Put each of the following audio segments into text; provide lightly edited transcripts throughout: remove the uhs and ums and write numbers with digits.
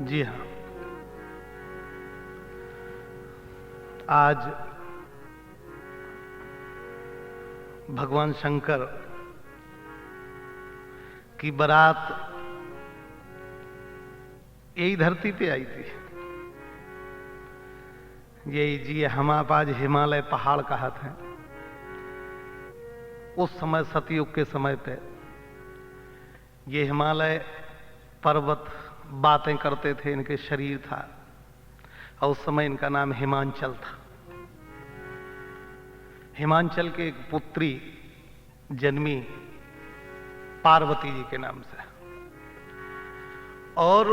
जी हाँ, आज भगवान शंकर की बारात यही धरती पे आई थी। यही जी हम आप आज हिमालय पहाड़ कहते हैं। उस समय सतयुग के समय पे ये हिमालय पर्वत बातें करते थे, इनके शरीर था और उस समय इनका नाम हिमांचल था। हिमांचल के एक पुत्री जन्मी पार्वती जी के नाम से, और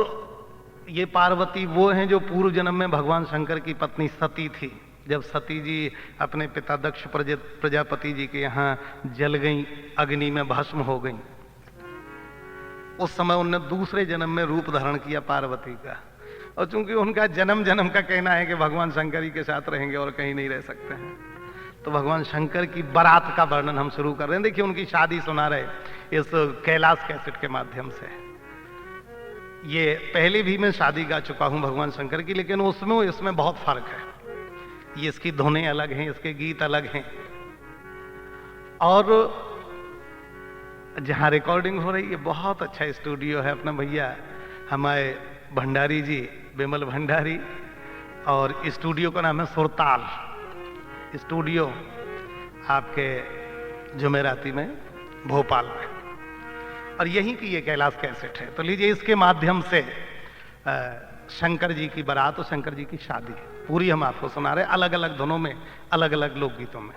ये पार्वती वो हैं जो पूर्व जन्म में भगवान शंकर की पत्नी सती थी। जब सती जी अपने पिता दक्ष प्रजापति जी के यहाँ जल गईं, अग्नि में भस्म हो गईं, उस समय उनने दूसरे जन्म में रूप धारण किया पार्वती का। और चूंकि उनका जन्म जन्म का कहना है कि भगवान शंकर ही के साथ रहेंगे और कहीं नहीं रह सकते हैं, तो भगवान शंकर की बारात का वर्णन हम शुरू कर रहे हैं। देखिए उनकी शादी सुना रहे इस कैलाश कैसेट के माध्यम से। ये पहले भी मैं शादी गा चुका हूं भगवान शंकर की, लेकिन उसमें इसमें बहुत फर्क है। ये इसकी धुनें अलग हैं, इसके गीत अलग हैं, और जहां रिकॉर्डिंग हो रही है बहुत अच्छा स्टूडियो है। अपना भैया हमारे भंडारी जी, विमल भंडारी, और स्टूडियो का नाम है सुरताल स्टूडियो, आपके जुमेराती में भोपाल में, और यहीं की ये कैलाश कैसेट है। तो लीजिए इसके माध्यम से शंकर जी की बारात और शंकर जी की शादी पूरी हम आपको सुना रहे, अलग अलग धुनों में, अलग अलग लोकगीतों में।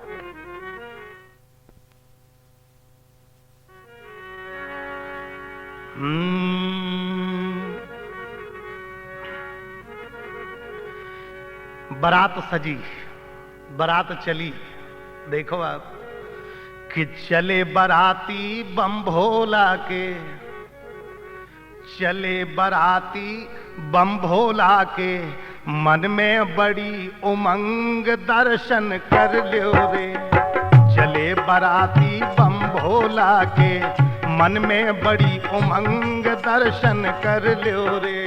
बारात सजी, बारात चली, देखो आप कि चले बाराती बम भोला के, चले बाराती बम भोला के, मन में बड़ी उमंग दर्शन कर लो रे। चले बाराती बम भोला के, मन में बड़ी उमंग दर्शन कर लो रे।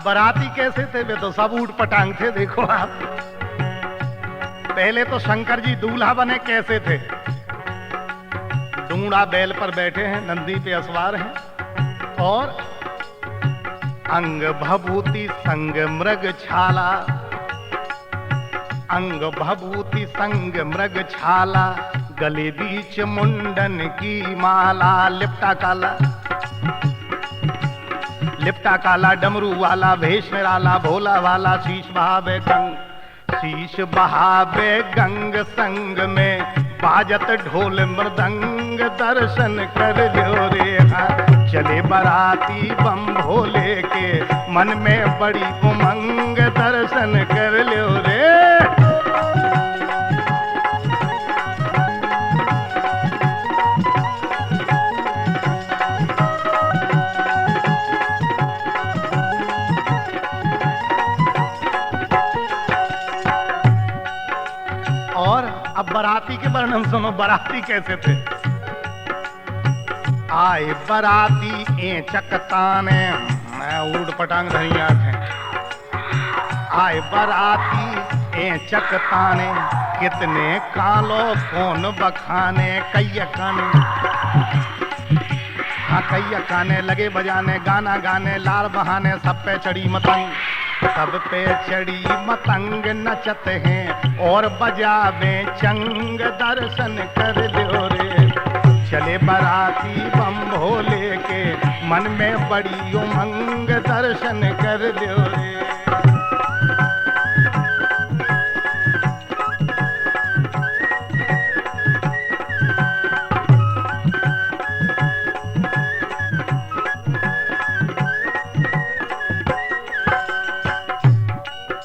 बाराती कैसे थे? वे तो सब ऊट पटांग थे। देखो आप, पहले तो शंकर जी दूल्हा बने कैसे थे? डूंडा बैल पर बैठे हैं, नंदी पे असवार हैं, और अंग भभूति संग मृग छाला, अंग भभूति संग मृग छाला, गले बीच मुंडन की माला, लिपटा काला, लिपटा काला, डमरू वाला, भेष निराला, भोला वाला, शीश बहावे गंग, शीश बहावे गंग संग में, बाजत ढोल मृदंग दर्शन कर लो रे। हाँ, चले बाराती बम भोले के, मन में बड़ी उमंग दर्शन कर लो रे। अब बाराती के वर्णन सुनो, बाराती कैसे थे? आए बाराती ए चकताने, मैं ऊट पटांग धनिया थे। आए बाराती ए चकताने, कितने कालो कौन बखाने, कैया काने, हाँ कैया काने, लगे बजाने, गाना गाने, लाल बहाने, सब पे चढ़ी मतंग, सब पे चढ़ी मतंग नचत हैं और बजावे चंग, दर्शन कर लो रे। चले बाराती बम भोले के, मन में बड़ी उमंग दर्शन कर लो रे।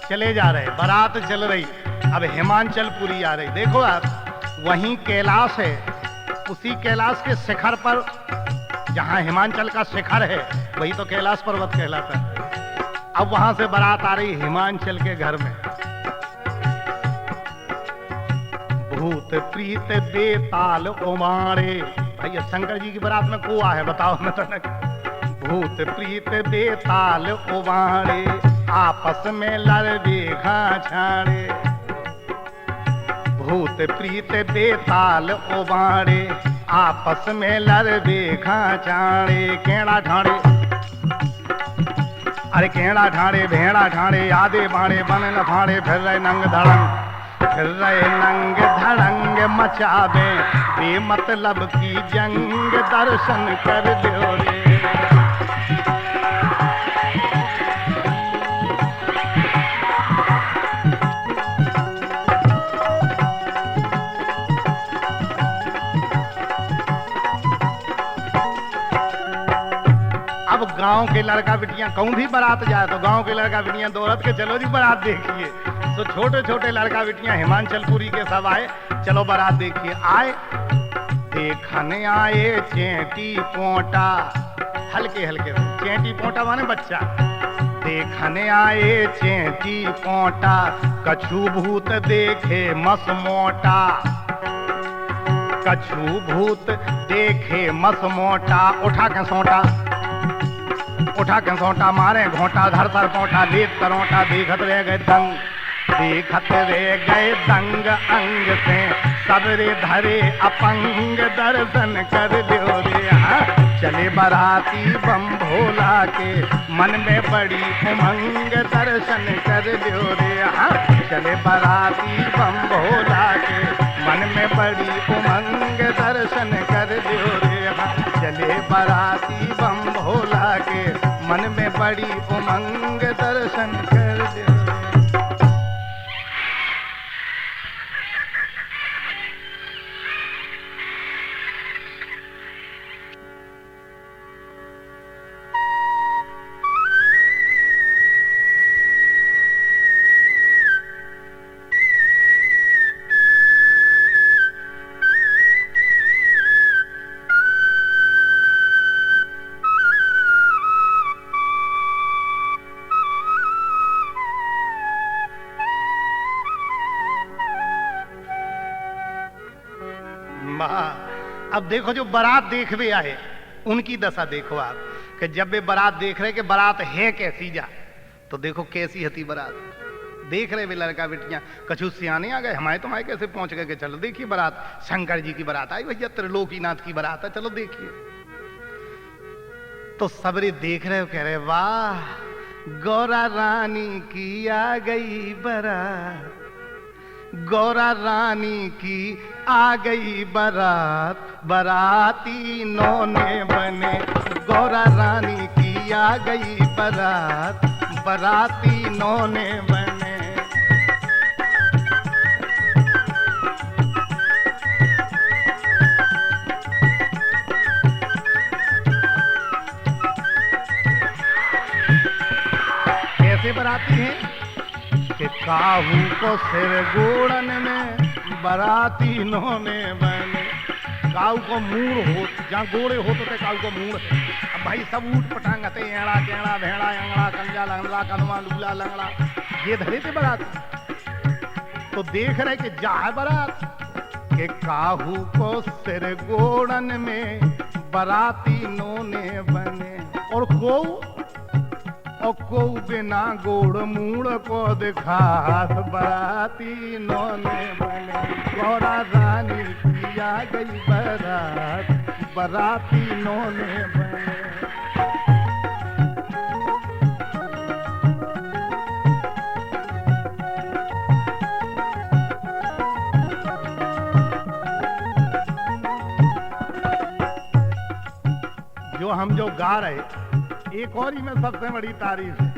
चले जा रहे, बारात चल रही, अब हिमांचलपुरी आ रही। देखो आप, वहीं कैलाश है, उसी कैलाश के शिखर पर जहां हिमाचल का शिखर है वही तो कैलाश पर्वत कहलाता है। अब वहां से बारात आ रही हिमाचल के घर में। भूत प्रीत बेताल उमाड़े, भैया शंकर जी की बारात में कुआ है, बताओ मैं तो न। भूत प्रीत बेताल उमाड़े, आपस में लड़े घाछाड़े। भूत प्रीत बेताल उमाड़े, आपस में लड़े घाछाड़े। केड़ा ढाड़े, अरे केड़ा ढाड़े भेड़ा ढाड़े, आधे बाड़े बन न फाड़े, फिर रहे नंग धड़ंग, फिर रहे नंग धड़ंग मचावे, बेमतलब की जंग दर्शन कर लो रे। अब गांव के लड़का बिटियां कहूं भी बारात जाए तो गांव के लड़का बिटियां दौड़त के चलो जी बारात देखिए। तो छोटे छोटे लड़का बिटियां हिमाचलपुरी के सब आए, चलो बारात देखिए। आए देखने आए चेंटी पोंटा, हल्के हल्के से चेंटी पोंटा माने बच्चा। देखने आए चेंटी पोंटा, कछु भूत देखे मस मोटा। कछु भूत देखे मस मोटा, उठा के सोटा, उठा के सोटा मारे घोटा, धर सर पोटा लेत करोटा। देखत रह गए दंग, देखत रह गए दंग अंग से, सबरे धरे अपंग दर्शन कर लो रे। चले बाराती बम भोला के, मन में बड़ी उमंग दर्शन कर लो रे। चले बाराती बम भोला के, मन में बड़ी उमंग दर्शन कर लो रे। चले बाराती बम भोला के, मन में बड़ी उमंग दर्शन कर लो रे। अब देखो जो बारात देखवे आए उनकी दशा देखो आप, कि जब वे बारात देख रहे कि बारात है कैसी जा, तो देखो कैसी हती बारात। देख रहे वे लड़का बेटियां, कछु सियाने आ गए, हमारे तुम्हारे कैसे पहुंच गए कि चलो देखिए बारात, शंकर जी की बारात आई भैया, त्रिलोकीनाथ की बारात है, चलो देखिए। तो सबरे देख रहे हो, कह रहे वाह गौरा रानी की आ गई बारात, गौरा रानी की आ गई बारात, बाराती नौने बने। गौरा रानी की आ गई बारात, बाराती नौने बने। कैसे बाराती हैं कि काहू को सिर गोड़न में बाराती नौने बने। काऊ को मूड़ हो, जहाँ गोड़े होते थे काऊ को मूड़ है। अब भाई सब ऊट पटांगते, एड़ा केड़ा भेड़ा अंगड़ा कंजा लंगड़ा कनवा लूला लंगड़ा, ये धरे थे बारात। तो देख रहे कि जा है बारात के काहू को सिर गोड़न में बाराती नौने बने। और को बिना गोड़ मूड़ को दिखा बाराती नौने बने। गौरा रानी की आ गई बारात, बाराती नौने बने। जो हम जो गा रहे, एक और ही में सबसे बड़ी तारीफ है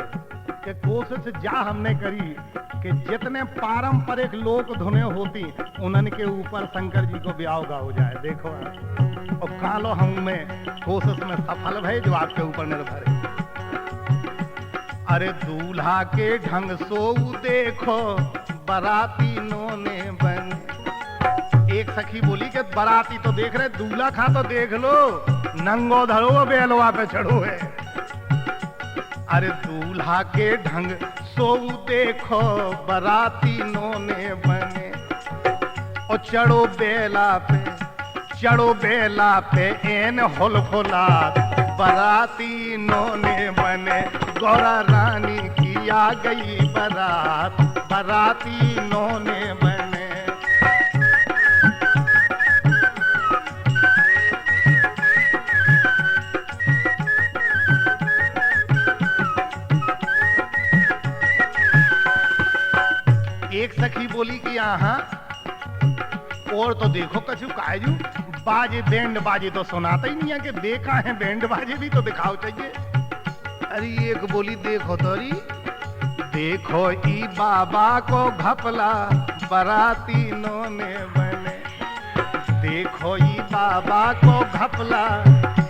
कि कोशिश जा हमने करी कि जितने पारंपरिक लोक धुने होती उनके ऊपर शंकर जी को ब्याह गा हो जाए। देखो और कालो हम में कोशिश में सफल भई जो आपके ऊपर निर्भर है। अरे दूल्हा के ढंग सो देखो बाराती नौने बने। एक सखी बोली कि बाराती तो देख रहे, दूल्हा खा तो देख लो। नंगो धरो बेलवा पे चढ़ो है। अरे दूल्हा के ढंग सो देखो बराती नोने बने, और चढ़ो बेला पे एन होल होलात बराती नोने बने। गौरा रानी की आ गई बरात, बराती नोने बने। एक सखी बोली कि यहाँ और तो देखो कछु काजू बाजे बैंड बाजे तो सुनाता ही नहीं है कि देखा है बैंड बाजे भी तो दिखाओ चाहिए। अरे एक बोली देखो तोरी, देखो ई बाबा को घपला बराती नोने बने। देखो ई बाबा को घपला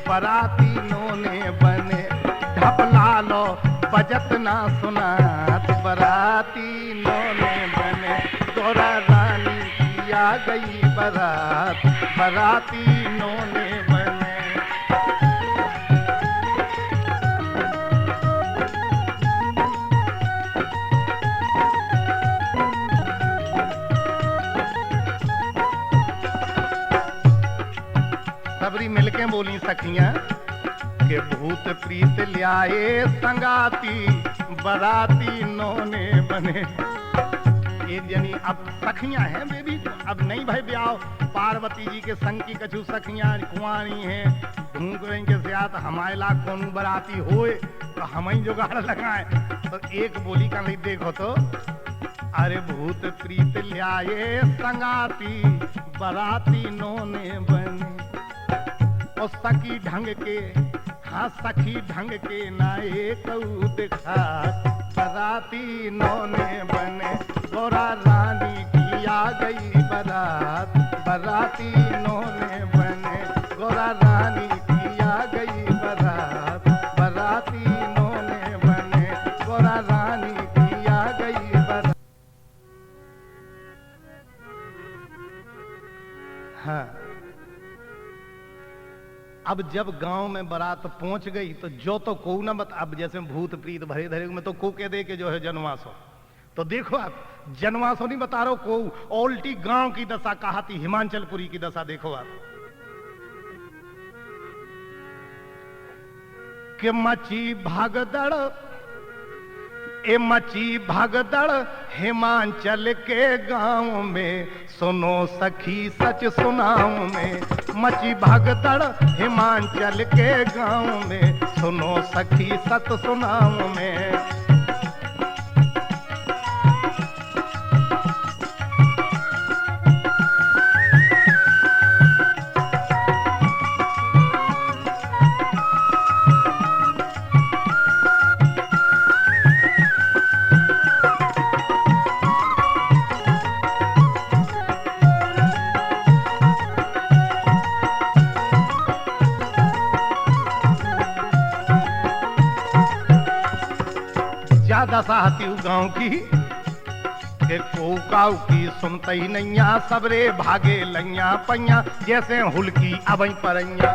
बराती नोने बने। ढपला लो बजत ना सुनात बराती नोने बने। गौरा रानी की आ गई बरात, बराती नोने बने। सबरी मिलके बोली सखियां के भूत प्रीत ल्याए संगाती बराती नोने बने। एक जनी अब सखियां हैं बेबी, अब नहीं भाई ब्याह पार्वती जी के संग की कछु सखियां कुंवारी हैं, ढूंढ रही के सियात हमारे लाख कौन बराती होए तो हम ही जुगाड़ लगाए। तो एक बोली का नहीं देखो तो, अरे भूत प्रीत ल्याए संगाती बराती नोने बने। और सखी ढंग के, हाँ सखी ढंग के नाए कऊ दिखा बराती नोने बने। गौरा रानी की आ गई बरात, बराती नोने बने। गौरा रानी की आ गई बरात, बराती नोने बने। गौरा रानी की आ गई बरात। हाँ, अब जब गांव में बारात पहुंच गई तो जो तो को ना बता, अब जैसे भूत प्रीत भरे धरे में तो को कह दे के जो है जनवासो। तो देखो आप जनवासो नहीं बता रहा को, उल्टी गांव की दशा कहा थी, हिमाचलपुरी की दशा देखो आप कि मची भागदड़, ए मची भागदड़ हिमाचल के गांव में, सुनो सखी सच सुनाऊं में। मची भागदड़ हिमाचल के गांव में, सुनो सखी सच सुनाऊं में। दशा गांव की के कोकाऊ की सुनते ही नैया, सबरे भागे लैया पैया, जैसे हुलकी अबई परैया।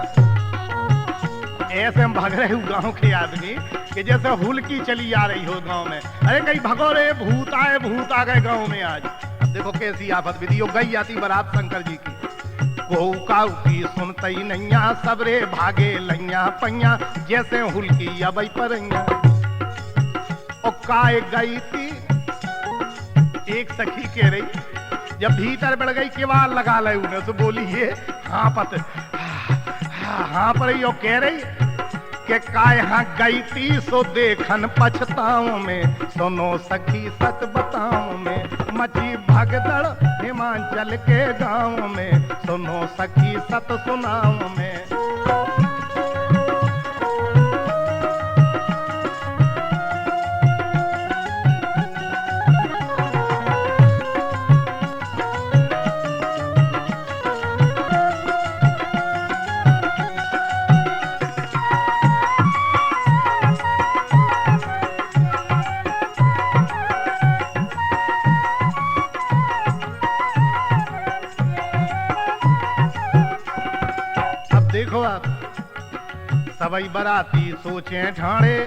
ऐसे भाग रहे हो गांव के आदमी कि जैसे हुलकी चली आ रही हो गांव में। अरे कहीं भगो रे भूत आए, भूत आ गए गांव में आज। अब देखो कैसी आफत विधि हो गई आती बारात शंकर जी की। कोकाऊ की सुनते ही नैया, सबरे भागे लैया पैया, जैसे हुलकी अबई परैया। और काय गई थी एक सखी कह रही, जब भीतर बढ़ गई किवाड़ लगा ले उन्हें तो बोली ये हाँ पत हाँ पर यो कह रही कि काय हाँ गई थी सो देखन पछताऊं में, सुनो सखी सच बताऊं में। मची भगदड़ हिमाचल के गांव में, सुनो सखी सच सुनाऊं में। सबई बराती सोचे ठाणे।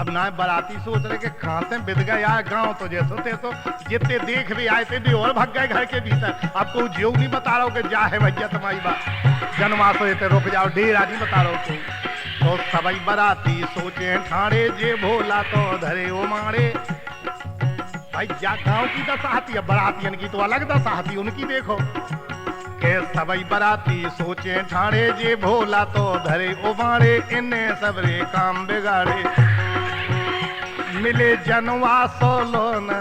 अब ना बराती सोच रहे कि कहां से बिद गए यार, गांव तो जैसो थे तो जितने देख भी आए थे भी और भाग गए घर के भीतर। आपको जो नहीं बता रहा हूँ कि जा है भैया तुम्हारी बात जनवासो ये रुक जाओ, डेरा नहीं बता रहा हूँ। तो सबई बराती सोचे ठाणे, जे भोला तो धरे ओ मारे। भाई जा गांव की दशा आती है, बरातियन की तो अलग दशा आती, उनकी देखो के सबई बराती सोचे ठाणे, जे भोला तो धरे ओ मारे। इन्हें सबरे काम बिगाड़े, मिले जनवा सोलोना,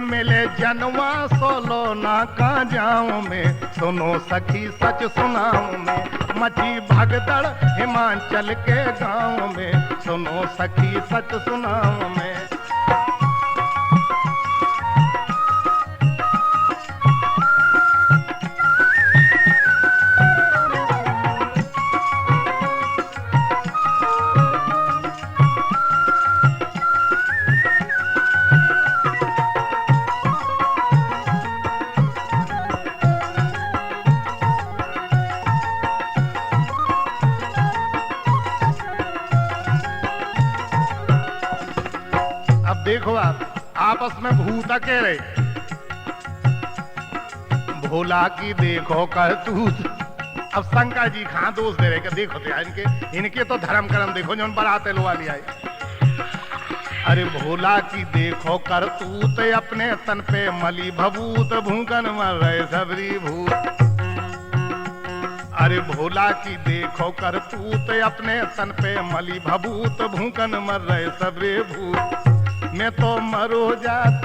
मिले जनवा सोलोना का जाऊं में। सुनो सखी सच सुनाऊं में, मची भगदड़ हिमाचल के गांव में। सुनो सखी सच सुनाऊं में। देखो आप आपस में भूत अकेले, भोला की देखो करतूत। अब शंकर जी कहां दोष दे रहे कि देखो तो इनके तो धर्म कर्म देखो जो बराते लो वाली आए। अरे भोला की देखो करतूत, अपने तन पे मली भभूत। भूकन मर रहे सबरी भूत। अरे भोला की देखो करतूत, अपने तन पे मली भभूत। भूकन मर रहे सबरे भूत। मैं तो मरो जात,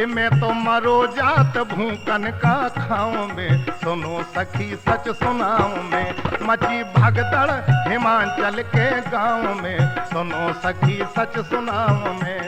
मैं तो मरो जात भूकन का खाऊं में। सुनो सखी सच सुनाऊं में, मची भगदड़ हिमाचल के गांव में। सुनो सखी सच सुनाऊं में।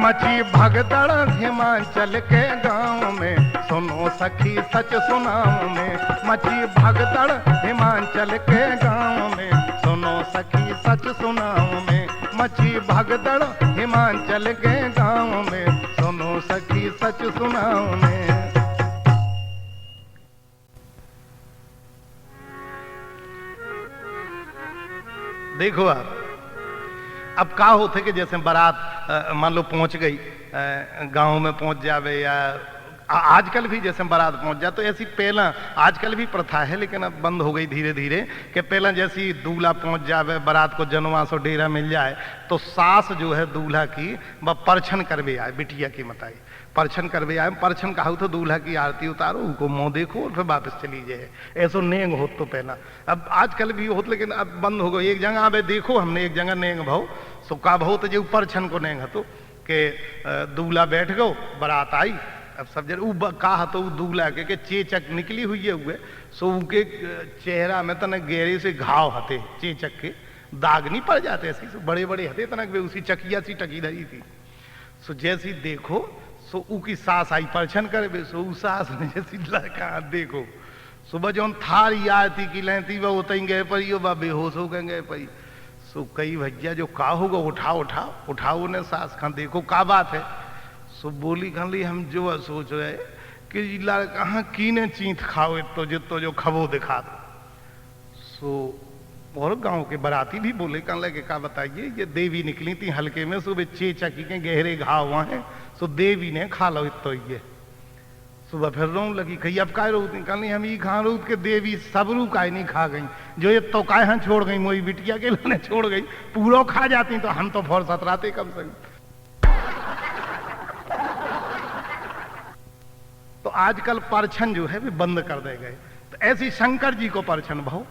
मची भगदड़ हिमाचल के गांव में। सुनो सखी सच सुनाऊं में, मची भगदड़ हिमाचल के गांव में। सुनो सखी सच सुनाऊं में, मची भगदड़ हिमाचल के गांव में। सुनो सखी सच सुनाऊं में। देखो आप अब का होते कि जैसे बारात मान लो पहुंच गई गांव में पहुंच जावे, या आजकल भी जैसे बारात पहुंच जाए तो ऐसी पहला आजकल भी प्रथा है लेकिन अब बंद हो गई धीरे धीरे कि पहला जैसी दूल्हा पहुंच जावे बारात को जनवा सो डेरा मिल जाए तो सास जो है दूल्हा की वह परछन करवे आए, बिटिया की मताई परछन करवे आए। परछन कहू तो दूल्हा की आरती उतारो, उनको मुंह देखो और फिर वापस चली जाए, ऐसो नेंग हो तो पहला। अब आजकल भी होत लेकिन अब बंद हो गई। एक जगह अब देखो हमने एक जगह नेंग भाव सो का भाव तो जो परछन को नेंग हतो के दूल्हा बैठ गो बारात आई। अब सब जन कहा तो दूल्हा के चेचक निकली हुई है हुए सो उनके चेहरा में तन गहरे से घाव हते, चेचक के दाग नहीं पड़ जाते ऐसी सो बड़े बड़े हते तनक वे उसी चकिया सी टकी धरी थी। सो जैसी देखो सो ऊ की सास आई परछन करे सो ऊ सास ने जैसी लड़का देखो सुबह जो थारी आती की लेती वह उतई गए पई वह बेहोश हो गए पई। सो कई भैया जो का होगा उठाओ उठाओ उठाओ ने सास खान देखो का बात है। सो बोली खाली हम जो सोच रहे कि लड़का हाँ कीने चींथ खाओ तो जितो जो खबो दिखा दो। सो और गांव के बराती भी बोले कहने लगे का बताइए ये देवी निकली थी हल्के में सुबह चेचकी के गहरे घाव वहां है सो देवी ने खा लो इतो ये। सुबह फिर रो लगी कही अब काय रोती कहनी हम ये खा रो के देवी सबरू काय नहीं खा गई जो ये तो काय हाँ छोड़ गई मोई बिटिया के लाने छोड़ गई पूरा खा जाती तो हम तो फौर सतराते कम से कम। तो आजकल परछन जो है भी बंद कर दे गए। तो ऐसी शंकर जी को परछन भाव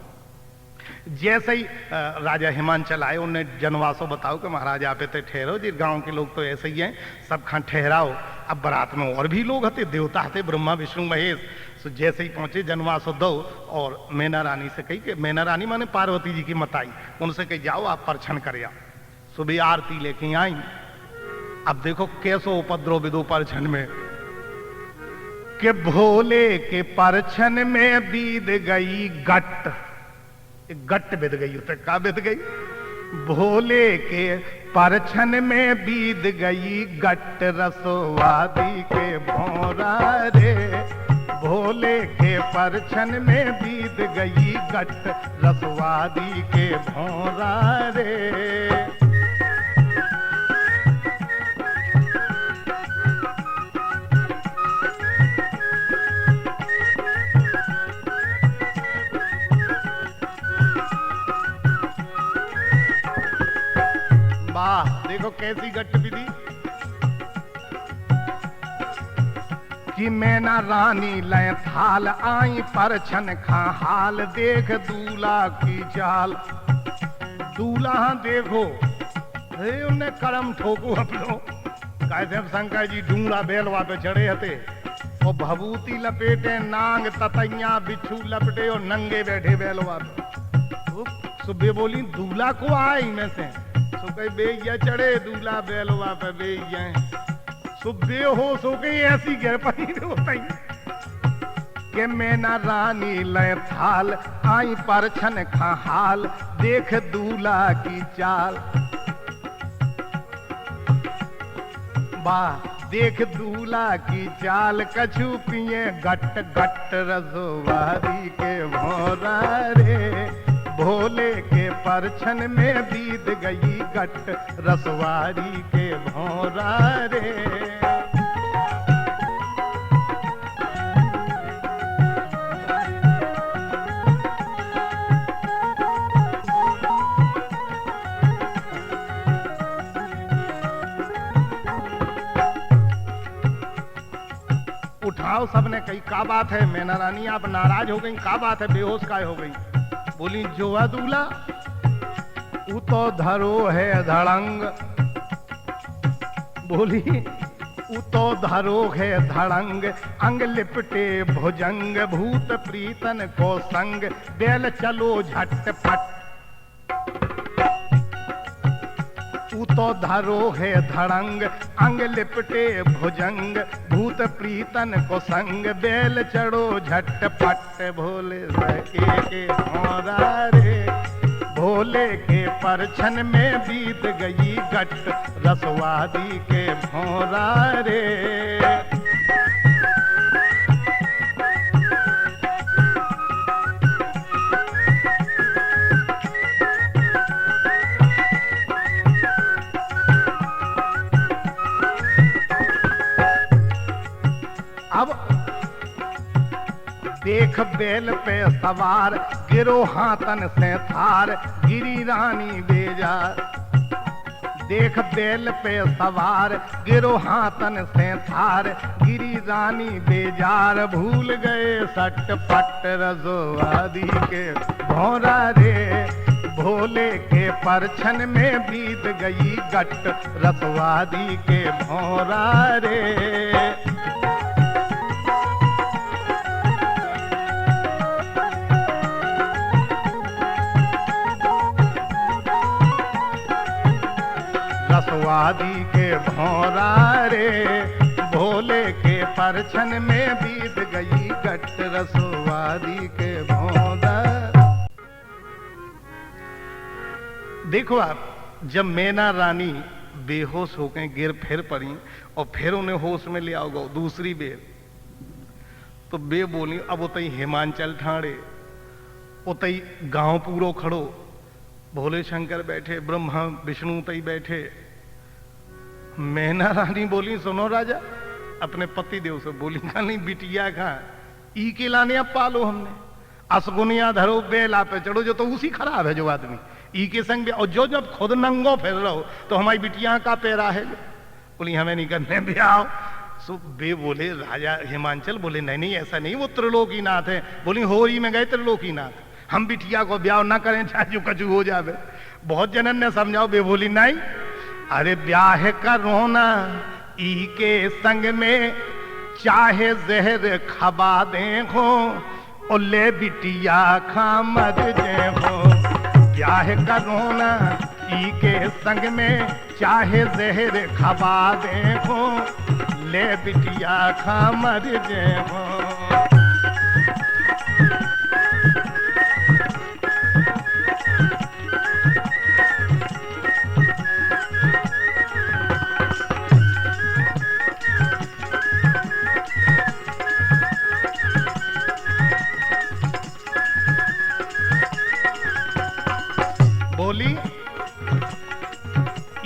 जैसे ही राजा हिमांचल आए, उन्हें जनवासो बताओ कि महाराज आप इतने ठहरो जी, गांव के लोग तो ऐसे ही हैं, सब खां ठहराओ। अब बारात में और भी लोग हते, देवता हते, ब्रह्मा विष्णु महेश। तो जैसे ही पहुंचे जनवासो दो, और मैना रानी से कही कि, मैना रानी माने पार्वती जी की मताई, उनसे कही जाओ आप परछन कर आओ। सुबह आरती लेके आई। अब देखो कैसो उपद्रव विदो परछन में, कि भोले के परछन में बीत गई गट, गट बिद गई, उसे का बिद गई, भोले के परछन में बीत गई गट, रसवादी के भौरा रे, भोले के परछन में बीत गई गट, रसवादी के भौरा रे। देखो कैसी गट विधि, कि मैना रानी लय थाल आई, परछन खा हाल देख दूल्हा की चाल। दूल्हा देखो हे उन्हें करम ठोको अपनो, कैसे शंकर जी ढूंढा बेलवा पे चढ़े हते, और भभूति लपेटे नांग ततैया बिच्छू लपटे, और नंगे बैठे बेलवा पे। सुबह बोली दूल्हा को आई में से, सो कई बेइया चढ़े दूल्हा बेलवा पे बेइया, सुबह हो सो गई ऐसी गिर पड़ी होती, के मैना रानी लय थाल आई, परछन खा हाल देख दूल्हा की चाल। वाह देख दूल्हा की चाल, कछु पिए गट गट, रसवादी के भौरा रे, भोले के परछन में बीत गई गट, रसवारी के भौरा रे। उठाओ सबने कही, का बात है मैना रानी आप नाराज हो गई, का बात है, बेहोश काय हो गई। बोली जोआ दूल्हा ऊ तो धरो है धड़ंग, बोली ऊ तो धरो है धड़ंग, अंग लिपटे भुजंग, भूत प्रीतन को संग, बेल चलो झटपट। ऊ तो धरो है धड़ंग, अंग लिपटे भुजंग, भूत प्रीतन को संग, बेल चढ़ो झटपट। भोले के भौरा रे, भोले के परछन में बीत गई गट, रसवादी के भौरा रे। अब देख बेल पे सवार, गिरो हाथन से थार, गिरी रानी बेजार। देख बेल पे सवार, गिरो हाथन से थार, गिरी रानी बेजार, भूल गए सटपट, रसवादी के भौरा रे, भोले के परछन में बीत गई गट, रसवादी के भौरा रे। रसवादी के भौरा रे, भोले के परछन में बीत गई गट, रसवादी के भौरा। देखो आप, जब मैना रानी बेहोश हो गए, गिर फिर पड़ी, और फिर उन्हें होश में ले आओगे दूसरी बेर, तो बे बोली अब उतई हिमांचल ठाणे, उतई गांव पूरो खड़ो, भोले शंकर बैठे, ब्रह्मा विष्णु तई बैठे। मैना रानी बोली सुनो राजा, अपने पति देव से बोली, का नहीं बिटिया खा ई के लाने अब पालो हमने, असगुनिया धरो बेला पे चढ़ो, जो तो उसी खराब है जो आदमी ई के संग भी, और जो जब खुद नंगो फिर रहो तो हमारी बिटिया का पैरा है। बोली हमें नहीं करने भी आओ। सो बे बोले राजा हिमांचल बोले नहीं नहीं ऐसा नहीं, वो त्रिलोकीनाथ है। बोली होरी में गए त्रिलोकीनाथ, हम बिटिया को ब्याह ना करें चाहे जो कछु हो जावे। बहुत जनन ने समझाओ, बे बोली नहीं, अरे ब्याह करो ना ई के संग में, चाहे जहर खबा दे हो, और ले बिटिया खा मर जे हो। ब्याह करो ना ई के संग में, चाहे जहर खबा दे हो, ले बिटिया खा मर जे हो। बोली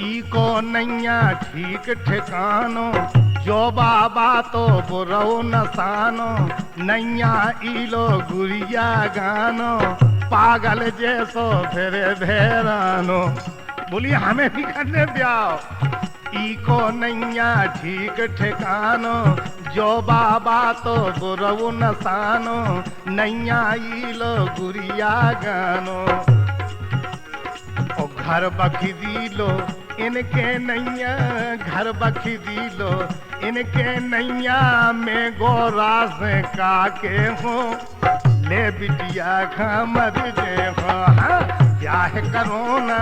ई को नैया ठीक ठिकानो, जो बाबा तो बुरो नसानो, नैया इलो गुड़िया गानो, पागल जैसो फिरे भेरानो। बोली हमें भी करने ब्याह। ई को नैया ठीक ठिकानो, जो बाबा तो बुरो नसानो, नैया इलो गुड़िया गानो। ओ घर बखी दी लो इनके नैया, घर बखी दी लो इनके नैया में, गोरा से काके हो, ले बिटिया खा मर जे हो। हाँ, ब्याह करो ना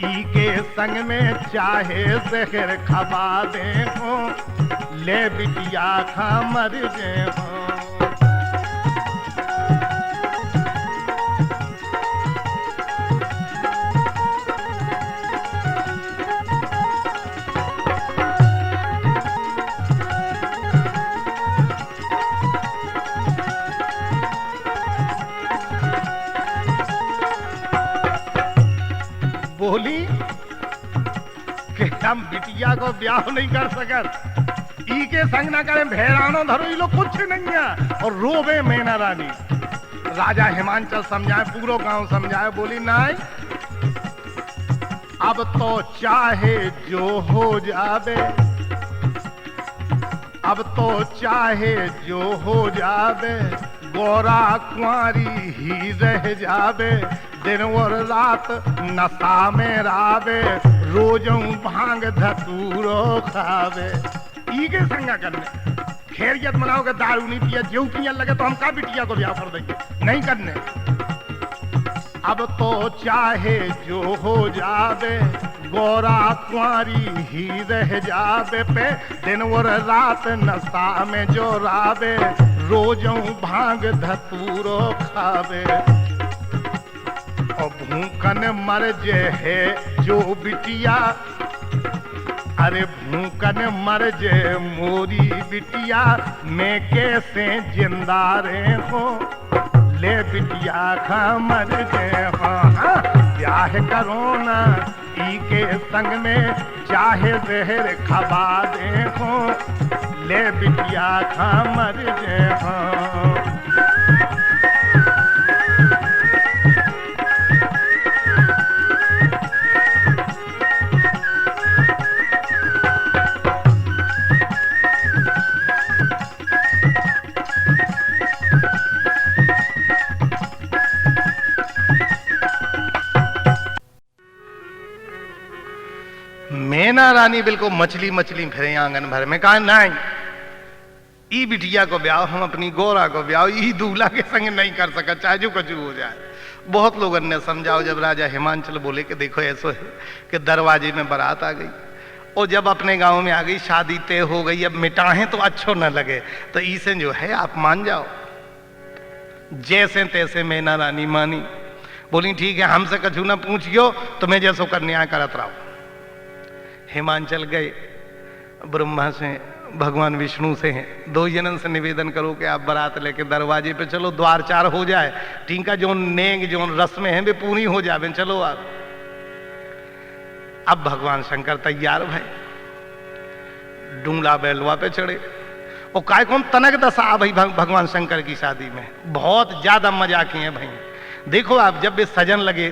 ई के संग में, चाहे जहर खबा दे हो, ले बिटिया खा मर जे हो। बोली कि हम बिटिया को ब्याह नहीं कर सकत, ई के संग ना करें भेड़ानो धरो, ई लोग कुछ नहीं है। और रोवे मैना रानी। राजा हिमांचल समझाए, पूरो गांव समझाए। बोली नहीं, अब तो चाहे जो हो जावे, अब तो चाहे जो हो जावे, गोरा कुंवारी ही रह जावे, दिन और रात नशा में रावे, रोजों भांग धतूरो खावे। ई के संगा करने खैरियत मनाओगे, दारू नहीं पिया, जेऊ पिया लगे तो हम का बिटिया को ब्याह कर देंगे, नहीं करने। अब तो चाहे जो हो जावे, गोरा कुंवारी ही रह जावे, पे दिन और रात नशा में जो रावे, रोजों भांग धतूरो खावे। और भूखन मर जे है जो बिटिया, अरे भूखन मर जे मोरी बिटिया, मैं कैसे जिंदा रे हो, ले बिटिया खा मर जे हो। हाँ, ब्याह करो ना ई के संग में, चाहे जहर खबा दे हो, ले बिटिया खा मर जे हो। मैना रानी बिल्कुल मछली मछली फिरे आंगन भर में। कहा नहीं, ई बिटिया को ब्याह हम अपनी गोरा को ब्याह ई दूल्हा के संग नहीं कर सका, चाहे जो कुछ हो जाए। बहुत लोगों ने समझाओ। जब राजा हिमांचल बोले कि देखो ऐसो है कि दरवाजे में बारात आ गई, और जब अपने गांव में आ गई, शादी तय हो गई, अब मिटाएं तो अच्छो न लगे, तो इसे जो है आप मान जाओ। जैसे तैसे मैना रानी मानी। बोली ठीक है, हमसे कछु ना पूछियो, तुम्हें जैसो कर न्याय करत रहो। हिमांचल गए, ब्रह्मा से भगवान विष्णु से हैं, दो जनन से निवेदन करो कि आप बारात लेके दरवाजे पे चलो, द्वार चार हो जाए, टीका जो नेंग जो रस्में हैं वे पूरी हो जावे, चलो आप। अब भगवान शंकर तैयार भाई, डूंगला बैलवा पे चढ़े, और काय कौन तनक दशा आ भाई भगवान शंकर की शादी में। बहुत ज्यादा मजा किए भाई। देखो आप, जब वे सजन लगे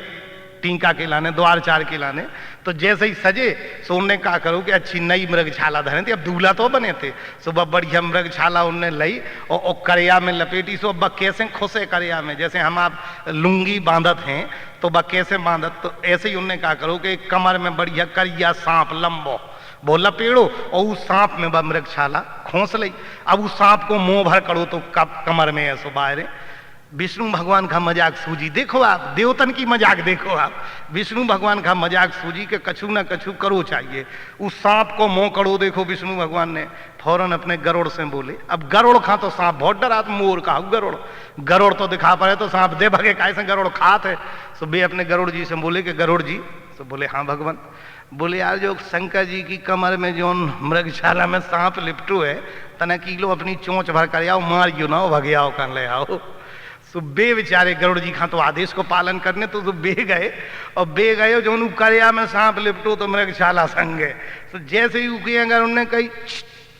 टीका के लाने, द्वार चार के लाने। तो जैसे ही सजे सो उनने कहा करो कि अच्छी नई मृगशाला धरे थे, अब दूल्हा तो बने थे। सुबह बढ़िया मृगशाला उनने लई और करिया में लपेटी। सो अब कैसे खुशे करिया में, जैसे हम आप लुंगी बांधत हैं तो बा कैसे बांधत, तो ऐसे ही उनने कहा करो कि कमर में बढ़िया करिया सांप लंबो वो लपेड़ो और उस सांप में बा मृगशाला खोस लई। अब उस सांप को मुंह भर करो तो कमर में ऐसो बाहर। विष्णु भगवान का मजाक सूझी। देखो आप देवतन की मजाक देखो आप, विष्णु भगवान का मजाक सूझी के कछु ना कछु करो चाहिए। उस सांप को मुंह करो देखो विष्णु भगवान ने फौरन अपने गरुड़ से बोले। अब गरुड़ खा तो सांप बहुत डरा, तो मोर का गरुड़, गरुड़ तो दिखा पड़े तो सांप दे भगे कैसे गरुड़ खात है। तो वे अपने गरुड़ जी से बोले कि गरुड़ जी, तो बोले हाँ भगवान। बोले यार जो शंकर जी की कमर में जो मृगशाला में सांप लिपटू है, तना किलो अपनी चोंच भर कर आओ, मारियो ना भगे आओ कर ले आओ। सो बे बेचारे गरुड़ जी खा तो आदेश को पालन करने तो बे गए, और बे गए जो करिया में सांप लिपटो तो मृगशाला संग है। तो जैसे ही उकी अगर उन्होंने कही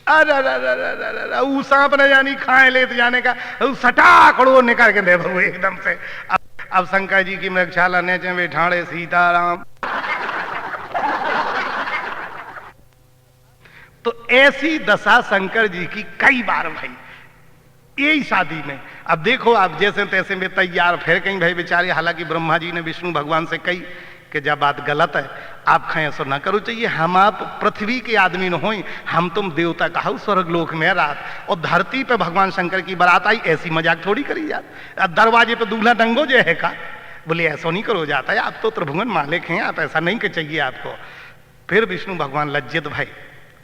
अरे ऊ सांप न जानी खाए ले तो जाने का सटाकड़ो निकाल के दे बहु एकदम से। अब शंकर जी की मृगशाला नेचे वे ठाणे सीताराम। तो ऐसी दशा शंकर जी की कई बार भाई यही शादी में। अब देखो आप जैसे तैसे में तैयार, फिर कहीं भाई बेचारे, हालांकि ब्रह्मा जी ने विष्णु भगवान से कही कि जब बात गलत है आप खाएं ऐसा ना करो चाहिए, हम आप पृथ्वी के आदमी न होई, हम तुम देवता कहा स्वर्ग लोक में रात, और धरती पे भगवान शंकर की बारात आई, ऐसी मजाक थोड़ी करी जात। दरवाजे पे दूल्हा डंगो जो है का, बोले ऐसा नहीं करो जाता है, आप तो त्रिभुवन मालिक हैं, आप ऐसा नहीं कर चाहिए आपको। फिर विष्णु भगवान लज्जित भाई,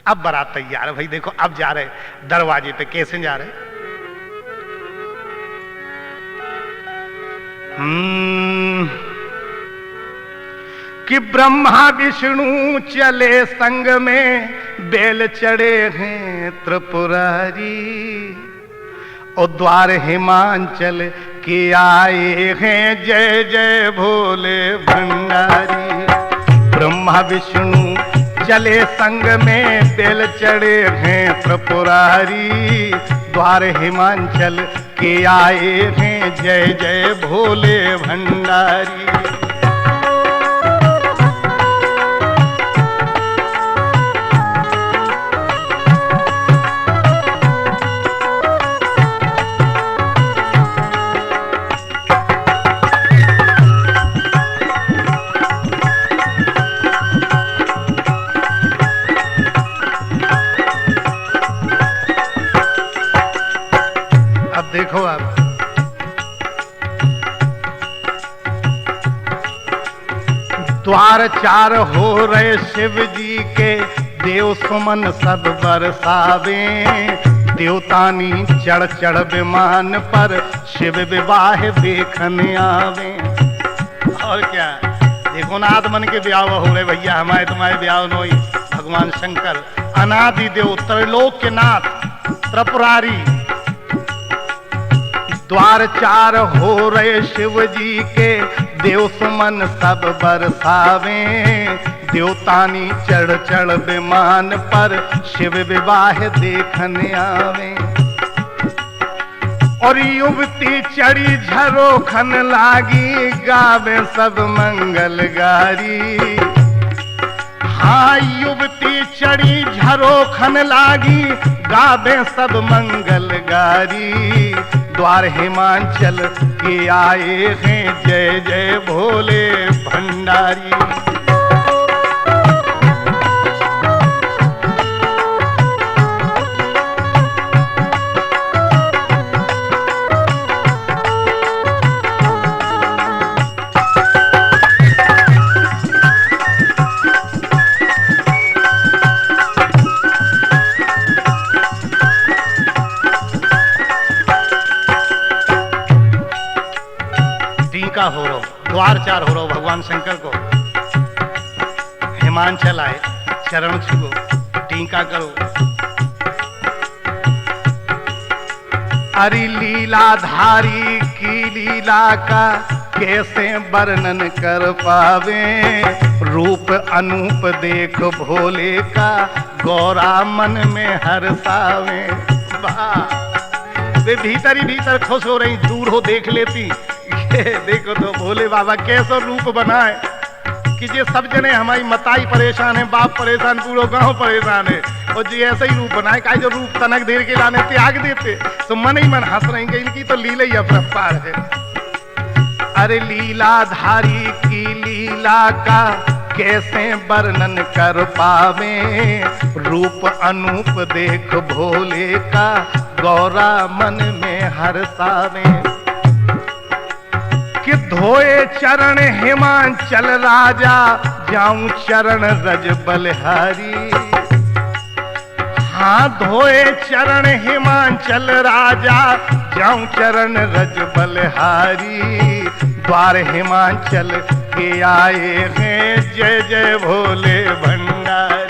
अब बारात तैयार है भाई, देखो अब जा रहे दरवाजे पे, कैसे जा रहे कि ब्रह्मा विष्णु चले संग में, बेल चढ़े हैं त्रिपुरारी, और द्वार हिमांचल के आए हैं जय जय भोले भंडारी। ब्रह्मा विष्णु चले संग में, बेल चढ़े हैं त्रिपुरारी, द्वार हिमांचल के आए हैं जय जय भोले भंडारी। देखो आप द्वार चार हो रहे शिव जी के, देव सुमन सब बरसावे, देवतानी चढ़ चढ़ विमान पर, शिव विवाह देखने आवे। और क्या देखो नाथ मन के ब्याह हो रहे भैया, हमारे तुम्हारे ब्याह नोई। भगवान शंकर अनादि देव त्रैलोक के नाथ त्रिपुरारी, द्वार चार हो रहे शिव जी के, देव सुमन सब बरसावे, देवतानी चढ़ चढ़ विमान पर, शिव विवाह देखने आवे। और युवती चढ़ी झरोखन लागी, गावे सब मंगल गारी। हाँ युवती चढ़ी झरोखन लागी, गावे सब मंगल गारी, द्वार हिमांचल के आए हैं जय जय भोले भंडारी। हो रो द्वार चार हो रो भगवान शंकर को, हिमांचल आए चरण छुओ टीका करो। अरे लीलाधारी की लीला का कैसे वर्णन कर पावे, रूप अनूप देख भोले का, गौरा मन में हर्षावे। वे भीतर ही भीतर खुश हो रही, दूर हो देख लेती, देखो तो भोले बाबा कैसा रूप बनाए। कि ये सब जने हमारी मताई परेशान है, बाप परेशान, पूरा गांव परेशान है, और जी ऐसा ही रूप बनाए का जो रूप तनक देर के लाने त्याग देते, तो मन ही मन हंस रहे हैं कि इनकी तो लीला ही अपरंपार है। अरे लीलाधारी की लीला का कैसे वर्णन कर पावे, रूप अनूप देख भोले का गौरा मन में हर्षावे। कि धोए चरण हिमांचल राजा, जाऊं चरण रज बलिहारी। हाँ धोए चरण हिमांचल राजा, जाऊं चरण रज बलिहारी। द्वार हिमांचल के आए हैं, जय जय भोले भंडारी।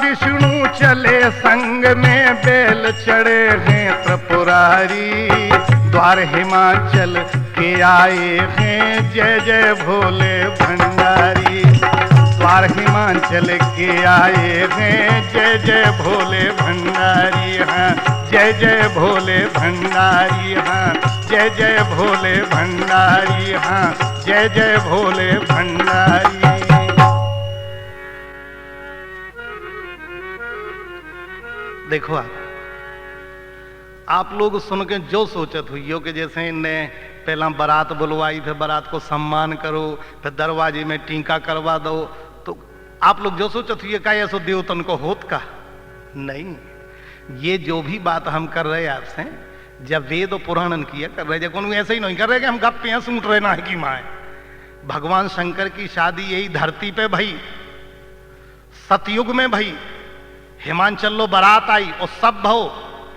विष्णु चले संग में, बेल चढ़े हैं त्रिपुरारी। द्वार हिमाचल के आए हैं, जय जय भोले भंडारी। द्वार हिमाचल के आए हैं, जय जय भोले भंडारी। हाँ जय जय भोले भंडारी। हाँ जय जय भोले भंडारी। हाँ जय जय भोले भंडारी। देखो आप लोग सुन के जो सोचत हुई हो कि जैसे इनने पहला बारात बुलवाई, फिर बारात को सम्मान करो, फिर दरवाजे में टीका करवा दो, तो आप लोग जो सोचत हुई का ऐसो देवतन को होत का नहीं। ये जो भी बात हम कर रहे हैं आपसे, जब वेद और पुराणन किया कर रहे, जब कोई ऐसे ही नहीं कर रहे कि हम गप्पे हैं सूट रहे ना की माए। भगवान शंकर की शादी यही धरती पे भई, सतयुग में भई। हिमांचल लो बारात आई और सब भव,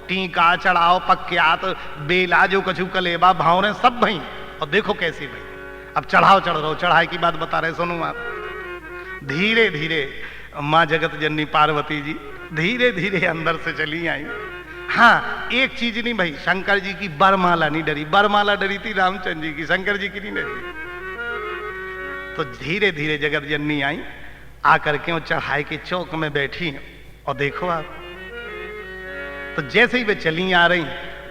टीका चढ़ाओ पक्यात बेला जो कछु कलेबा भावरे सब भई। और देखो कैसी भई, अब चढ़ाओ चढ़ रहो, चढ़ाई की बात बता रहे सुनो आप। धीरे धीरे माँ जगत जननी पार्वती जी धीरे धीरे अंदर से चली आई। हाँ एक चीज नहीं भाई, शंकर जी की बरमाला नहीं डरी, बरमाला डरी थी रामचंद्र जी की, शंकर जी की नहीं डरी। तो धीरे धीरे जगत जननी आई, आकर के वो चढ़ाई के चौक में बैठी। और देखो आप, तो जैसे ही वे चली आ रही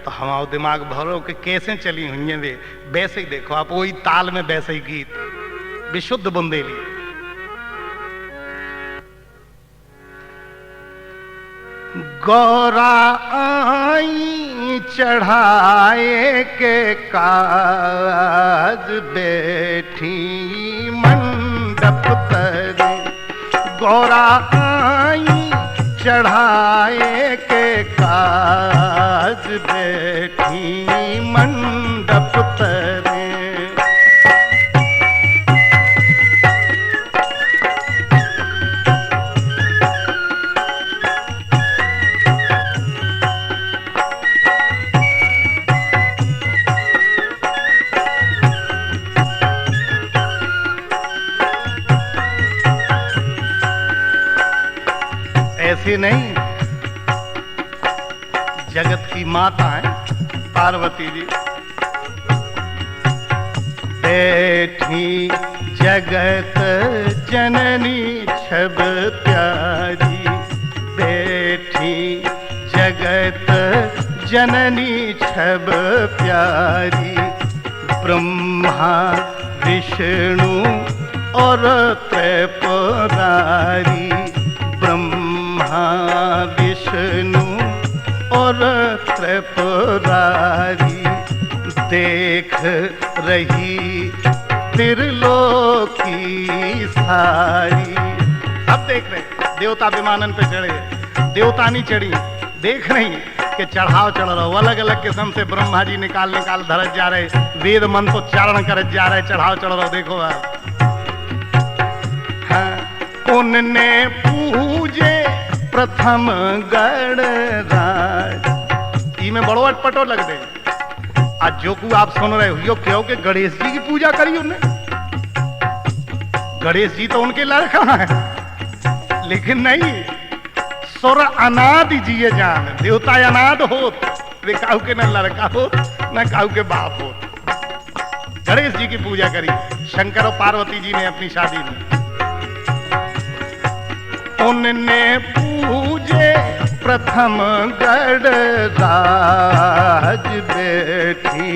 तो हमारा दिमाग भरो कि कैसे चली हुई हैं वे, वैसे ही देखो आप, वही ताल में वैसे ही गीत, विशुद्ध बुंदेली। गौरा आई चढ़ाए के काज, बैठी मंडप तरे। गौरा आई चढ़ाए के काज, बैठी मंडप तरे। ऐसे नहीं, जगत की माता है पार्वती जी। बैठी जगत जननी छब प्यारी, बैठी जगत जननी छब प्यारी। ब्रह्मा विष्णु और त्रिपुरारी, ब्रह्मा विष्णु और त्रिपुरारी। देख रही त्रिलोकी सारी। सब देख रहे, देवता विमानन पे चढ़े, देवता नहीं चढ़ी, देख रही कि चढ़ाव चढ़ रहा हो। अलग अलग किस्म से ब्रह्मा जी निकाल निकाल धरत जा रहे, वेद मंत्र उच्चारण करत जा रहे, चढ़ाव चढ़ रहा हो। देखो आप, हाँ उनने पूजे प्रथम गणराज। में बड़ो अटपटो लग दे। आज जो को आप सुन रहे हो क्यों कि गणेश जी की पूजा करी उन्हें। गणेश जी तो उनके लड़का है, लेकिन नहीं, सुर अनादि जिए जान, देवता अनाद होत, वे काहू के न लड़का हो न काहू के बाप हो। गणेश जी की पूजा करी शंकर और पार्वती जी ने अपनी शादी में। उनने पूजे प्रथम गणराज, बैठी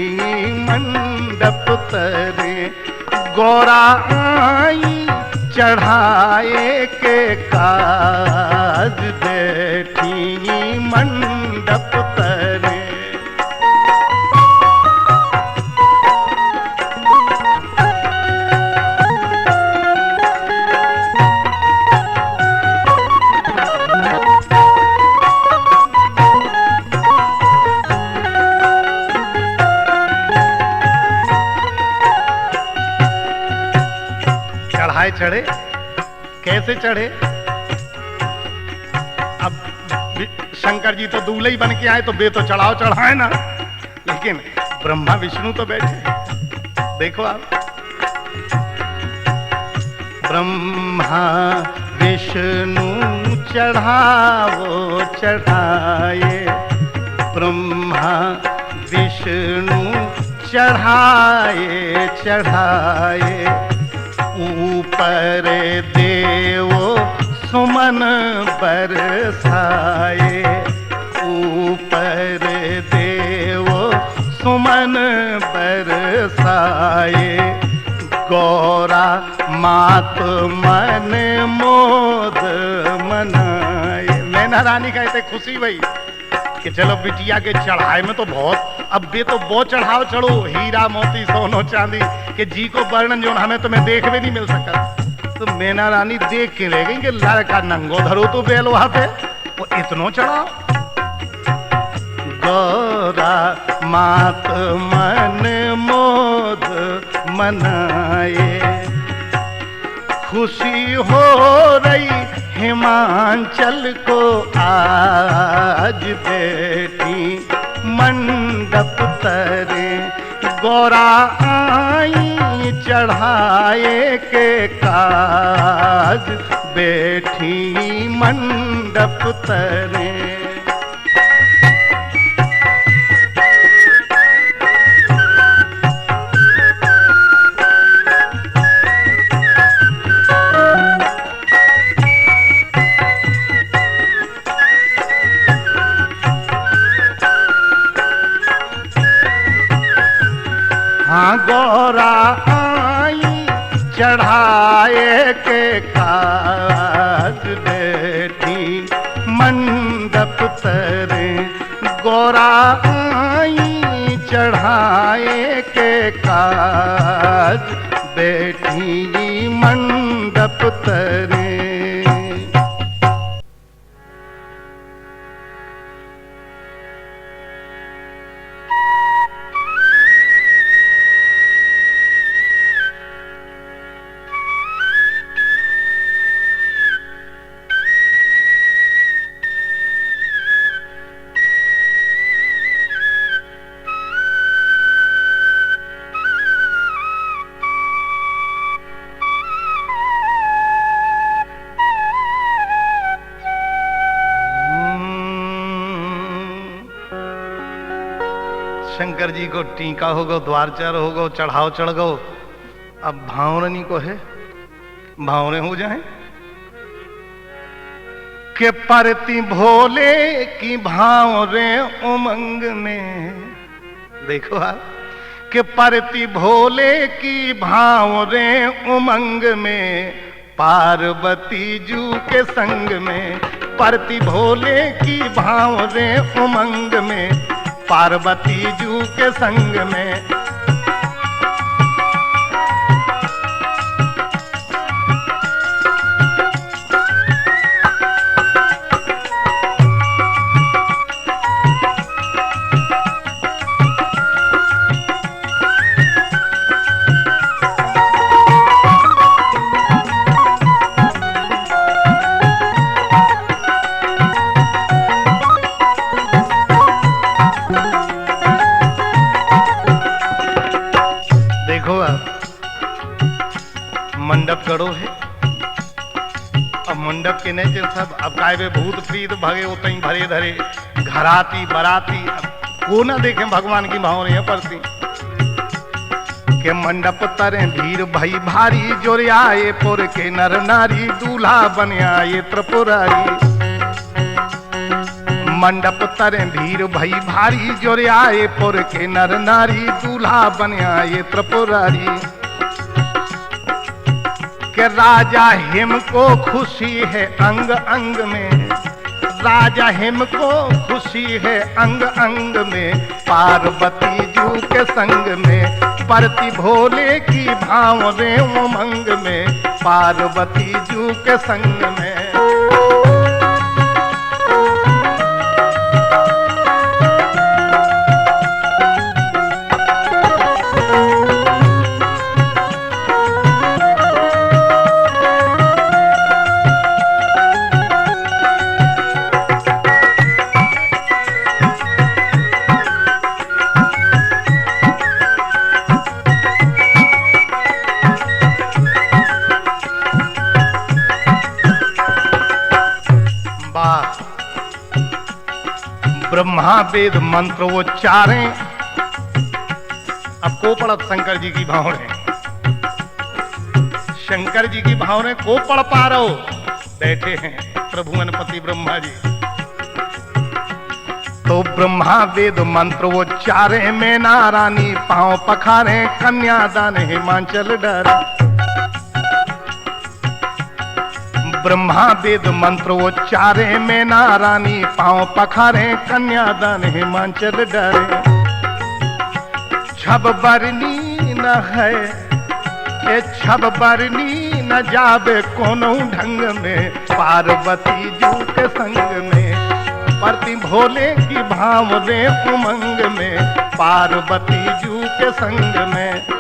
मंडप तरे गौरा आई चढ़ाए के काज, बैठी मंडप तरे। चढ़ाए चढ़े, कैसे चढ़े? अब शंकर जी तो दूल्हे ही बन के आए तो बे तो चढ़ाओ चढ़ाए ना, लेकिन ब्रह्मा विष्णु तो बैठे। देखो आप, ब्रह्मा विष्णु चढ़ाओ चढ़ाए, ब्रह्मा विष्णु चढ़ाए चढ़ाए, ऊपर देवो सुमन बरसाए, ऊपर देवो सुमन बरसाए, गौरा मात मन मोद मनाए। मैना रानी कहते खुशी भई कि चलो बिटिया के चढ़ाए में तो बहुत, अब बे तो बहुत चढ़ाओ चढ़ो, हीरा मोती सोनो चांदी के जी को वर्णन जो हमें तुम्हें देखने नहीं मिल सका। तो मैना रानी देख के रह गई कि लड़का नंगो धरो तो बेल वहां पे, वो इतनो चढ़ाओ। गौरा मात मन मोद मनाए, खुशी हो रही हिमांचल को आज, बैठी मंडप तरे गौरा आई चढ़ाए के काज, बैठी मंडप तरे। गौरा आई चढ़ाए के काज, बैठी मंडप तरे गौरा आई चढ़ाए के काज, बैठी मंडप तरे। शंकर जी को टीका हो गो, द्वारचर हो गो, चढ़ाओ चढ़ गो। अब भावरनी को है, भावरे हो जाए के परती भोले की भावरे उमंग में। देखो आप, के परती भोले की भावरे उमंग में, पार्वती जू के संग में। परती भोले की भावरे उमंग में, पार्वती जू के संग में। मंडप गड़ो है। अब मंडप के नीचे सब अब कायबे भूत प्रीत भगे उतई भरे धरे घराती बराती वो ना देखे भगवान की भावना पड़ती के मंडप तरे भीड़ भई भारी जोर आए पुर के नर नारी दूल्हा बन आए त्रिपुरारी मंडप तरे भीड़ भई भारी जोर आए पुर के नर नारी दूल्हा बन आए त्रिपुरारी के राजा हिम को खुशी है अंग अंग में राजा हिम को खुशी है अंग अंग में पार्वती जू के संग में परति भोले की भाव रे उमंग में पार्वती जू के संग में ब्रह्मा वेद मंत्र उच्चारें अब को पढ़त शंकर जी की भावने शंकर जी की भावने को पढ़ पा रहे हो बैठे हैं प्रभु गणपति ब्रह्मा जी तो ब्रह्मा वेद मंत्र उच्चारे में नारानी पांव पखारे कन्यादान हिमाचल डरे ब्रह्मा वेद मंत्र उच्चारे में नारानी पांव पखारे कन्यादान हिमाचल डरे छब बरनी न है ए छब बरनी न जाबे कोनो ढंग में पार्वती जू के संग में परति भोले की भाव रे उमंग में पार्वती जू के संग में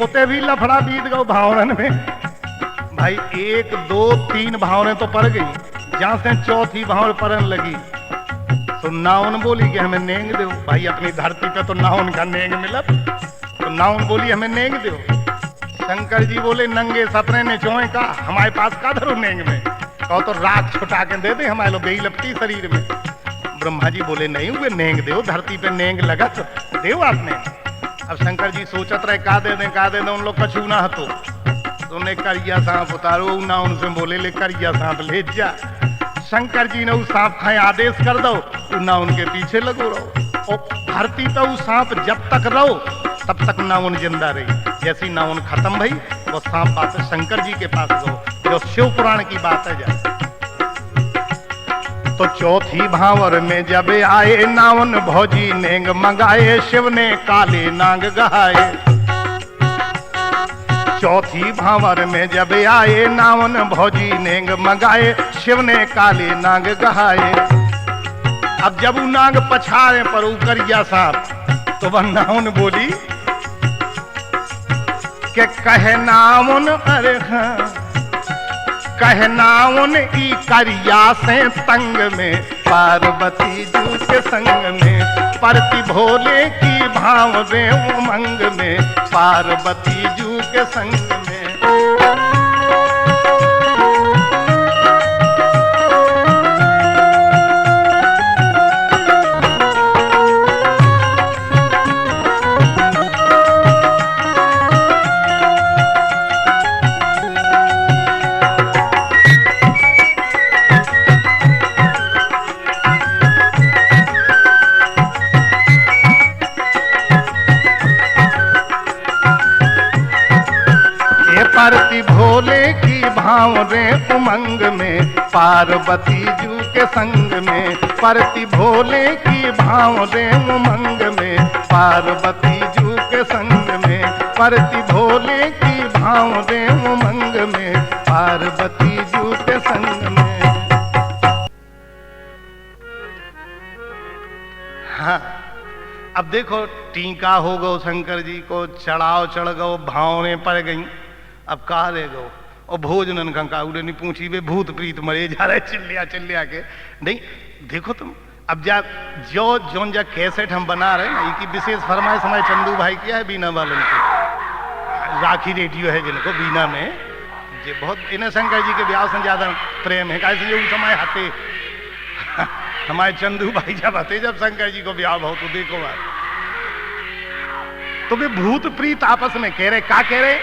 होते भी लफड़ा बीत गए भावरन में भाई 1 2 3 भावने तो पड़ गई जहां से चौथी भावना पड़न लगी तो नाउन बोली कि हमें नेंग दो भाई अपनी धरती पे तो नाउन का नेंग मिलत तो नाउन बोली हमें नेंग दो शंकर जी बोले नंगे सपने ने चोए का हमारे पास का धरो नेंग में कहो तो राख छुटा के दे दे हमारे लोग गई लपटी शरीर में ब्रह्मा जी बोले नहीं हुए नेंग दो धरती पे नेंग लगा तो देव आपने अब शंकर जी सोचत रहे का दे दें उन लोग कछू ना हतो तो उन्हें करिया सांप उतारो ना उनसे बोले ले करिया सांप ले जा शंकर जी ने उस सांप खाए आदेश कर दो तो ना उनके पीछे लगो रहो और धरती तो उस सांप जब तक रहो तब तक ना उन जिंदा रही जैसी ना उन खत्म भई वो सांप बात शंकर जी के पास गो जो शिव पुराण की बात है जा तो चौथी भावर में जब आए नावन भौजी नेंग मंगाए शिव ने काले नांग गहाए चौथी भावर में जब आए नावन भौजी नेंग मंगाए शिव ने काले नांग गहाए अब जब वो नांग पछाड़े पर उकरिया सांप तो वह नावन बोली के कहे नावन अरे हाँ कहना उन ई करिया से तंग में पार्वती जू के संग में परति भोले की भाव रे उमंग में पार्वती जू के संग में परति भोले की भाव रे उमंग में पार्वती जू के संग में परति भोले की भाव रे उमंग में पार्वती जू के संग में परति भोले की भाव रे उमंग में पार्वती जू के संग में। हाँ, अब देखो टीका हो गो शंकर जी को, चढ़ाव चढ़ गो, भावने पड़ गई, अब कहा रह गो और भोजनन कंका उड़े नहीं पूछी वे भूत प्रीत मरे जा रहे चिल्लिया चिल्लिया के। नहीं देखो तुम अब जा जो जोन जा कैसेट हम बना रहे हैं ना, विशेष फरमाइश हमारे चंदू भाई किया है बीना वालन को, राखी रेडियो है जिनको बीना में, ये बहुत इन्हें शंकर जी के ब्याह से ज्यादा प्रेम है, कैसे उस समय हते हमारे चंदू भाई जब हते जब शंकर जी को ब्याह हो तो देखो बात, तो वे भूत प्रीत आपस में कह रहे, क्या कह रहे,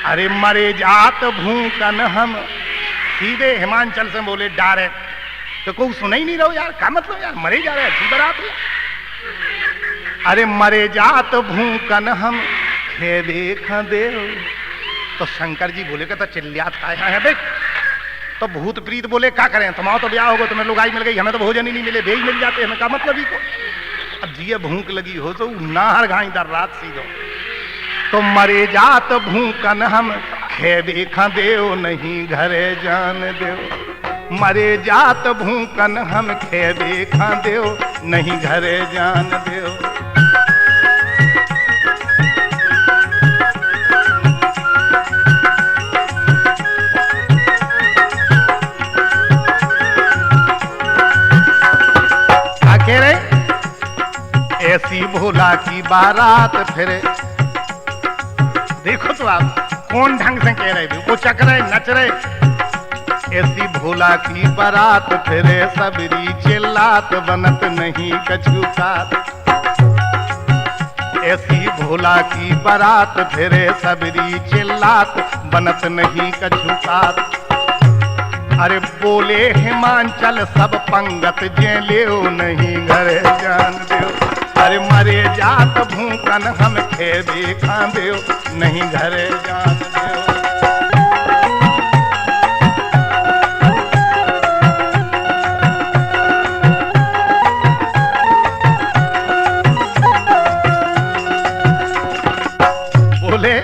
अरे मरे जात भूकन हम, सीधे हिमांचल से बोले डायरेक्ट, तो कोई सुना ही नहीं रहो यार, क्या मतलब यार, मरे जा रहे अच्छी बात है। अरे मरे जात भूकन हम खे देख देव, तो शंकर जी बोले तो चिल्लियात खाया है बे, तो भूत प्रीत बोले क्या करें, तुम्हारा तो ब्याह होगा, तुम्हें लुगाई मिल गई, हमें तो भोजन ही नहीं मिले, भेज मिल जाते हमें, क्या मतलब ही को। अब जिये भूख लगी हो तो नाहर घाई दर रात सीधो, तो मरे जात भूकन हम खे देखा देव नहीं घरे जान देव, मरे जात भूकन हम खे देखा देव नहीं घरे जान देव। ऐसी भोला की बारात फिरे, देखो तो आप कौन ढंग से कह रहे, वो चक रहे नच रहे, ऐसी भोला की बारात फिरे सबरी चिल्लात बनत नहीं कछु कात, ऐसी भोला की बारात फिरे सबरी चिल्लात बनत नहीं कछु कात। अरे बोले हिमांचल सब पंगत जे ले नहीं घरे जान देव, अरे मरे जात भूकन हम खे देखा देव नहीं घरे जान देव। बोले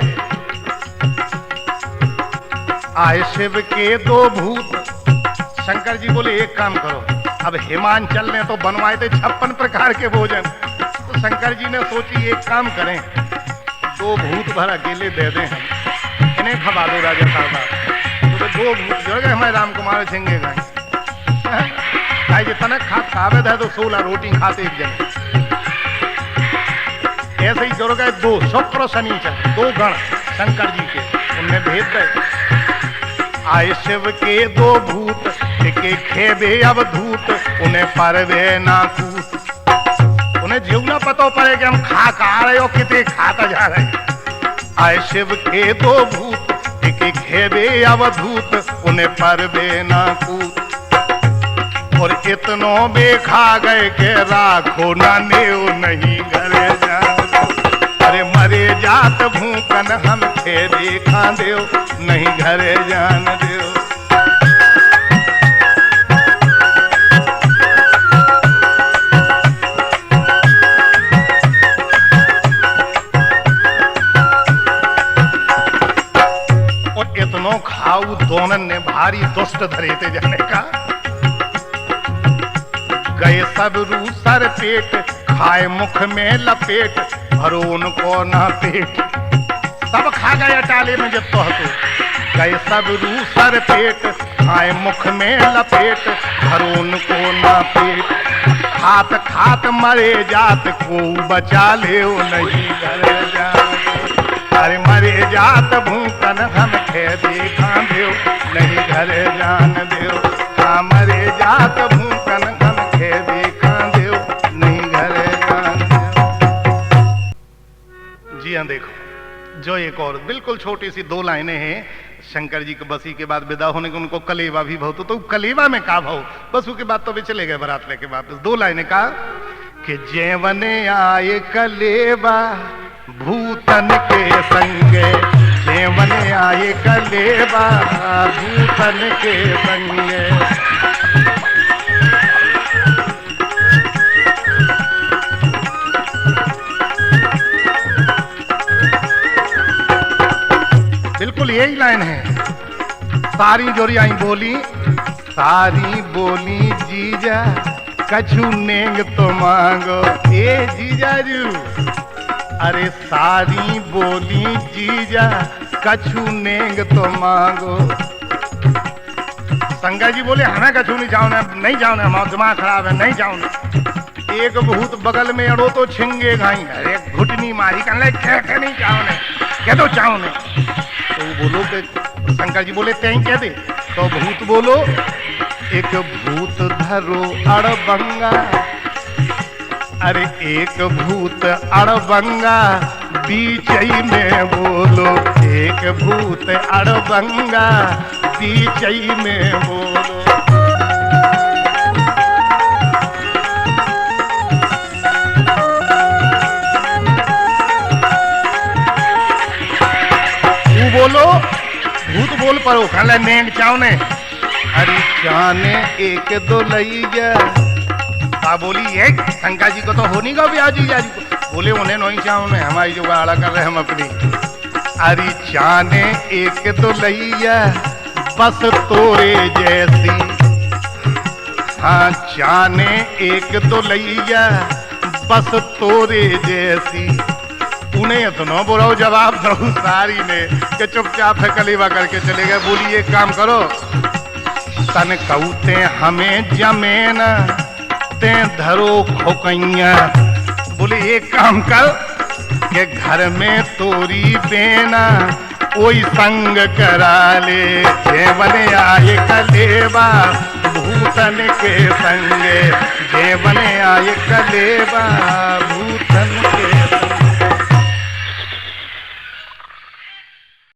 आए शिव के दो भूत, शंकर जी बोले एक काम करो, अब हिमांचल ने तो बनवाए थे 56 प्रकार के भोजन, तो शंकर जी ने सोची एक काम करें, दो भूत भर अकेले दे दें हम, इन्हें खवा दो राजा साहब, तो दो भूत जो है हमारे राम कुमार सिंह गाय जी तनक खावे थे तो 16 रोटी खाते एक जन, ऐसे ही जो गए दो शुक्र शनिचर दो गण शंकर जी के, उनमें भेद गए। आए शिव के दो भूत के खेबे अवधूत, उन्हें परवे ना कूत, उन्हें जीव ना पतो पड़े कि हम खा रहे हो कितने खाता जा रहे। आए शिव के दो भूत के खेबे अवधूत, उन्हें परवे ना कूत, और इतनों में खा गए के राखो ना नेव नहीं घरे जान, अरे मरे जात भूकन हम खे देखा देव नहीं घरे जान देव। और इतनों खाऊ दोनों ने भारी दुष्ट धरे थे जाने का, गए सब रू सर पेट खाए मुख में लपेट, भरो उनको ना पेट, सब खा गए अटाले में जब तो गए सब रू सर पेट खाए मुख में लपेट, भरो उनको ना पेट, खात खात मरे जात को बचा ले नहीं घरे जात, अरे मरे जात भूकन हम खे देखा देव नहीं घरे जान देव, हाँ मरे जात भूकन हम खे देखा देव नहीं घरे जान देव। जी हाँ, देखो जो एक और बिल्कुल छोटी सी दो लाइनें हैं, शंकर जी के बसी के बाद विदा होने को उनको कलेवा भी भाव, तो कलेवा में का भाव, बस उसके बाद तो भी चले गए बारात लेके वापस। दो लाइनें का कि जेवने आए कलेवा भूतन के संगे, जेवने आए कलेवा भूतन के संगे, बिल्कुल यही लाइन है। सारी जोरी आई बोली, सारी बोली जीजा कछु नेंग तो मांगो। ए जीजाजू, अरे सारी बोली जीजा कछु नेंग तो मांगो। संगा जी बोले हमें कछु नहीं जाओ, नहीं जाओ, हमारा दिमाग खराब है, नहीं जाओ। एक भूत बगल में अड़ो तो छिंगे घाई, अरे घुटनी मारी कहने क्या नहीं जाओ ने, कह दो चाहो ने। तो बोलो कि शंकर जी बोले तें कह दे। तो भूत बोलो, एक भूत धरो अड़बंगा, अरे एक भूत अड़बंगा बीच ही में बोलो, एक भूत अड़बंगा बीच ही में बोलो। तू बोलो, भूत बोल परो खाले नेंग चावने। अरे चाने एक दो लईया। ता बोली एक शंका जी को तो होनी का भी आजी जाजी को। बोले उन्हें नहीं चावने, हमारी जो गाड़ा कर रहे हम अपनी। अरे चाने एक दो लईया बस तोरे जैसी, हाँ चाने एक दो लईया बस तोरे जैसी। उन्हें इतना बुरा जवाब दो सारी ने कि चुपचाप है कलीवा करके चले गए। बोली एक काम करो, तन कहते हमें जमेन ते धरो खोकैया। बोले एक काम कर कि घर में तोरी बेना कोई संग करा ले, जेवन आए कलेवा भूतन के संगे, जेवन आए कलेवा